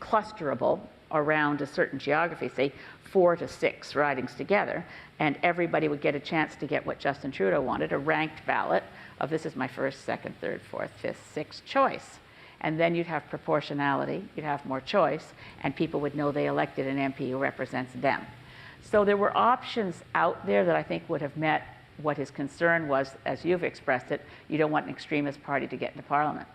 Speaker 2: clusterable around a certain geography, say 4 to 6 ridings together, and everybody would get a chance to get what Justin Trudeau wanted, a ranked ballot of this is my first, second, third, fourth, fifth, sixth choice. And then you'd have proportionality, you'd have more choice, and people would know they elected an MP who represents them. So there were options out there that I think would have met what his concern was, as you've expressed it, you don't want an extremist party to get into Parliament.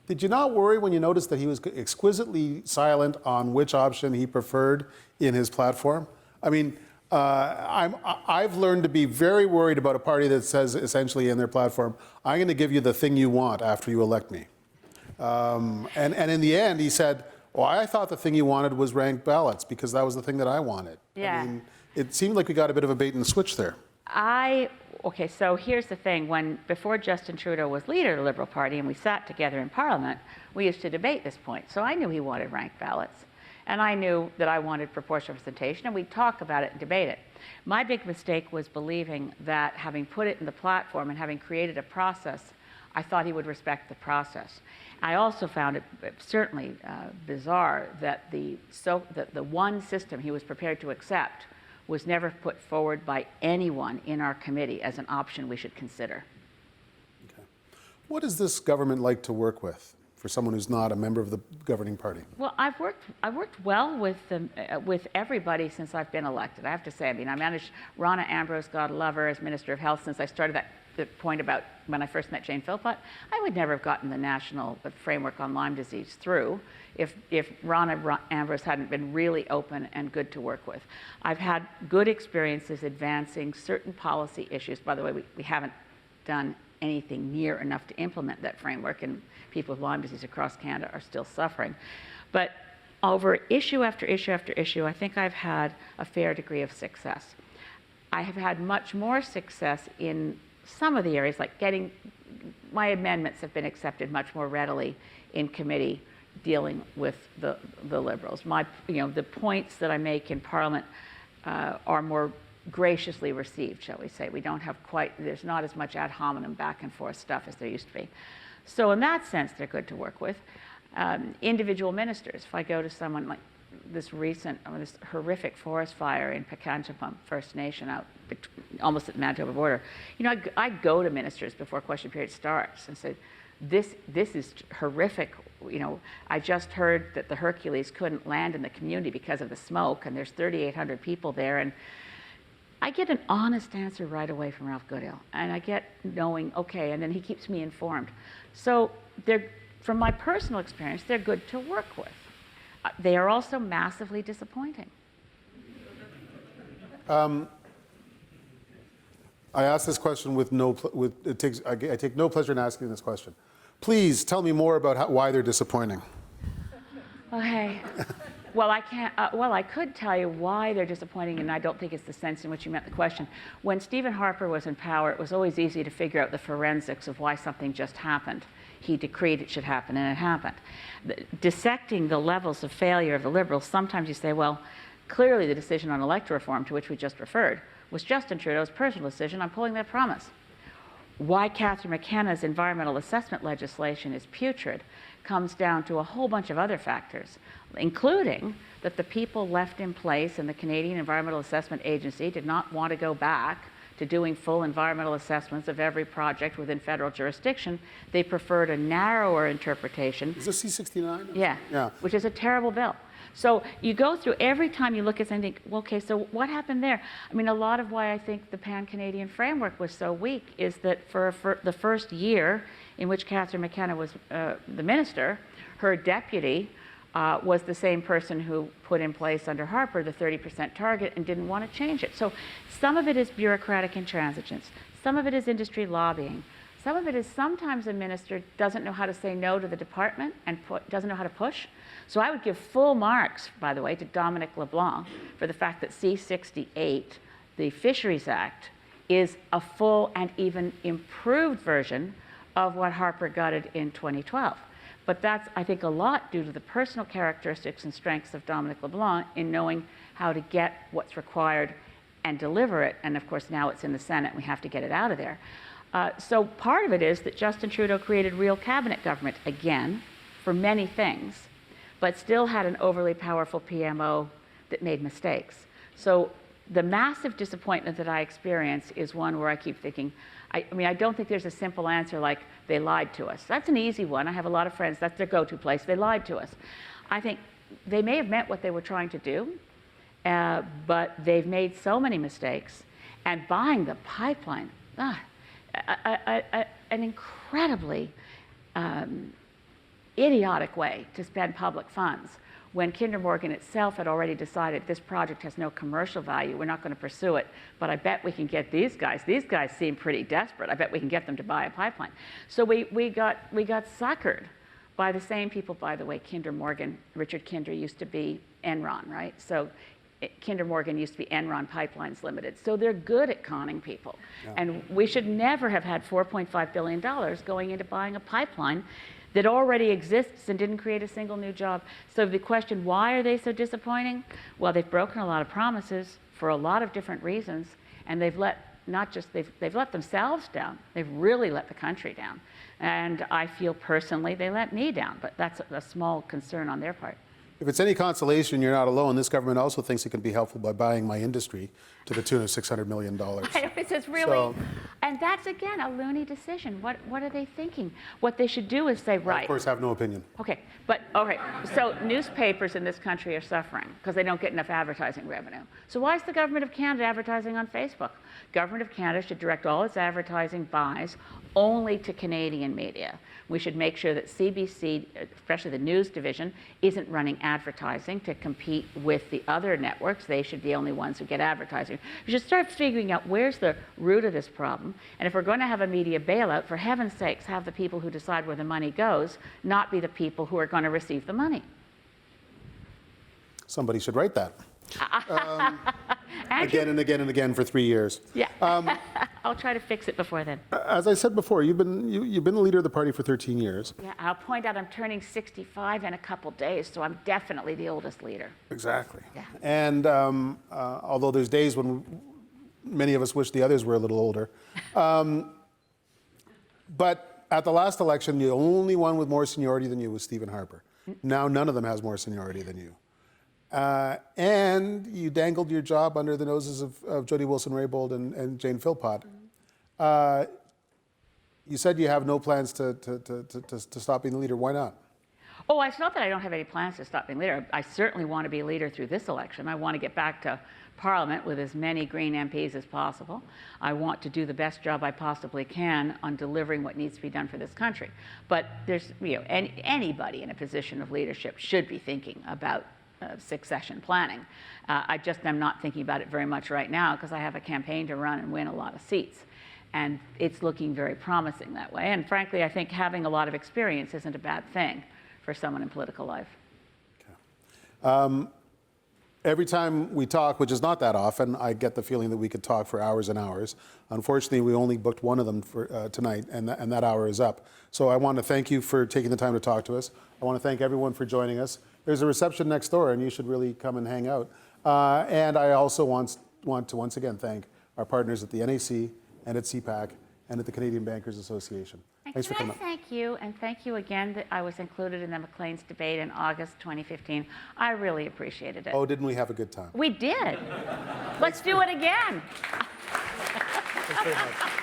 Speaker 1: Did you not worry when you noticed that he was exquisitely silent on which option he preferred in his platform? I mean, I've learned to be very worried about a party that says essentially in their platform, I'm going to give you the thing you want after you elect me. And in the end, he said, well, I thought the thing you wanted was ranked ballots because that was the thing that I wanted.
Speaker 2: Yeah.
Speaker 1: I mean, it seemed like we got a bit of a bait and switch there.
Speaker 2: Okay, so here's the thing. Before Justin Trudeau was leader of the Liberal Party and we sat together in Parliament, we used to debate this point. So I knew he wanted ranked ballots. And I knew that I wanted proportional representation, and we'd talk about it and debate it. My big mistake was believing that having put it in the platform and having created a process, I thought he would respect the process. I also found it certainly bizarre that the one system he was prepared to accept was never put forward by anyone in our committee as an option we should consider.
Speaker 1: Okay. What is this government like to work with for someone who's not a member of the governing party?
Speaker 2: Well, I've worked well with everybody since I've been elected. I have to say, I mean, I managed Rona Ambrose, God love her, as Minister of Health since I started the point about when I first met Jane Philpott. I would never have gotten the national framework on Lyme disease through if Rona Ambrose hadn't been really open and good to work with. I've had good experiences advancing certain policy issues. By the way, we haven't done anything near enough to implement that framework, and people with Lyme disease across Canada are still suffering. But over issue after issue after issue, I think I've had a fair degree of success. I have had much more success in some of the areas, like my amendments have been accepted much more readily in committee dealing with the Liberals. The points that I make in Parliament are more graciously received, shall we say. We don't have there's not as much ad hominem back and forth stuff as there used to be. So in that sense, they're good to work with. Individual ministers, if I go to someone like this horrific forest fire in pancanadian First Nation out almost at the Manitoba border, I go to ministers before question period starts and say, this is horrific. I just heard that the Hercules couldn't land in the community because of the smoke, and there's 3,800 people there, and I get an honest answer right away from Ralph Goodale, and I get knowing, okay, and then he keeps me informed. So from my personal experience, they're good to work with. They are also massively disappointing.
Speaker 1: I ask this question I take no pleasure in asking this question. Please tell me more about why they're disappointing.
Speaker 2: Okay. Well, I can't. I could tell you why they're disappointing, and I don't think it's the sense in which you meant the question. When Stephen Harper was in power, it was always easy to figure out the forensics of why something just happened. He decreed it should happen, and it happened. Dissecting the levels of failure of the Liberals, sometimes you say, well, clearly the decision on electoral reform, to which we just referred, was Justin Trudeau's personal decision on pulling that promise. Why Catherine McKenna's environmental assessment legislation is putrid comes down to a whole bunch of other factors, including that the people left in place in the Canadian Environmental Assessment Agency did not want to go back to doing full environmental assessments of every project within federal jurisdiction. They preferred a narrower interpretation.
Speaker 1: Is this C-69?
Speaker 2: Yeah, which is a terrible bill. So you go through, every time you look at something, well, okay, so what happened there? I mean, a lot of why I think the pan-Canadian framework was so weak is that for the first year in which Catherine McKenna was the minister, her deputy was the same person who put in place under Harper the 30% target and didn't want to change it. So some of it is bureaucratic intransigence. Some of it is industry lobbying. Some of it is sometimes a minister doesn't know how to say no to the department and doesn't know how to push. So I would give full marks, by the way, to Dominic LeBlanc for the fact that C-68, the Fisheries Act, is a full and even improved version of what Harper gutted in 2012. But that's, I think, a lot due to the personal characteristics and strengths of Dominic LeBlanc in knowing how to get what's required and deliver it. And of course, now it's in the Senate, and we have to get it out of there. So part of it is that Justin Trudeau created real cabinet government, again, for many things, but still had an overly powerful PMO that made mistakes. So the massive disappointment that I experience is one where I keep thinking, I mean, I don't think there's a simple answer like they lied to us. That's an easy one. I have a lot of friends, that's their go-to place. They lied to us. I think they may have meant what they were trying to do, but they've made so many mistakes. And buying the pipeline, an incredibly idiotic way to spend public funds when Kinder Morgan itself had already decided this project has no commercial value, we're not going to pursue it, but I bet we can get these guys. These guys seem pretty desperate. I bet we can get them to buy a pipeline. So we got suckered by the same people, by the way. Kinder Morgan, Richard Kinder used to be Enron, right? So Kinder Morgan used to be Enron Pipelines Limited. So they're good at conning people. Yeah. And we should never have had $4.5 billion going into buying a pipeline that already exists and didn't create a single new job. So the question, why are they so disappointing? Well, they've broken a lot of promises for a lot of different reasons, and they've let they've let themselves down. They've really let the country down. And I feel personally they let me down, but that's a small concern on their part.
Speaker 1: If it's any consolation, you're not alone. This government also thinks it can be helpful by buying my industry to the tune of $600 million.
Speaker 2: It's just really, and that's again a loony decision. What are they thinking? What they should do is say, right. I,
Speaker 1: of course, have no opinion.
Speaker 2: Okay, but okay. So newspapers in this country are suffering because they don't get enough advertising revenue. So why is the government of Canada advertising on Facebook? Government of Canada should direct all its advertising buys only to Canadian media. We should make sure that CBC, especially the news division, isn't running advertising to compete with the other networks. They should be the only ones who get advertising. We should start figuring out where's the root of this problem. And if we're going to have a media bailout, for heaven's sakes, have the people who decide where the money goes, not be the people who are going to receive the money.
Speaker 1: Somebody should write that. again and again and again for 3 years.
Speaker 2: Yeah. I'll try to fix it before then.
Speaker 1: As I said before, you've been the leader of the party for 13 years.
Speaker 2: Yeah, I'll point out I'm turning 65 in a couple days, so I'm definitely the oldest leader.
Speaker 1: Exactly.
Speaker 2: Yeah.
Speaker 1: And although there's days when many of us wish the others were a little older, but at the last election, the only one with more seniority than you was Stephen Harper. Now none of them has more seniority than you. And you dangled your job under the noses of Jody Wilson-raybould and Jane Philpott. You said you have no plans to stop being the leader. Why not?
Speaker 2: Oh, it's not that I don't have any plans to stop being leader. I certainly want to be a leader through this election. I want to get back to Parliament with as many Green MPs as possible. I want to do the best job I possibly can on delivering what needs to be done for this country. But there's, anybody in a position of leadership should be thinking about succession planning. I'm not thinking about it very much right now because I have a campaign to run and win a lot of seats. And it's looking very promising that way. And frankly, I think having a lot of experience isn't a bad thing for someone in political life.
Speaker 1: Okay. Every time we talk, which is not that often, I get the feeling that we could talk for hours and hours. Unfortunately, we only booked one of them for tonight, and that hour is up. So I want to thank you for taking the time to talk to us. I want to thank everyone for joining us. There's a reception next door, and you should really come and hang out. And I also want to once again thank our partners at the NAC and at cpac and at the Canadian Bankers Association. Thanks for coming.
Speaker 2: Thank you, and thank you again that I was included in the Maclean's debate in August 2015. I really appreciated it.
Speaker 1: Oh, didn't we have a good time?
Speaker 2: We did. Let's do it again.
Speaker 1: Thanks very much.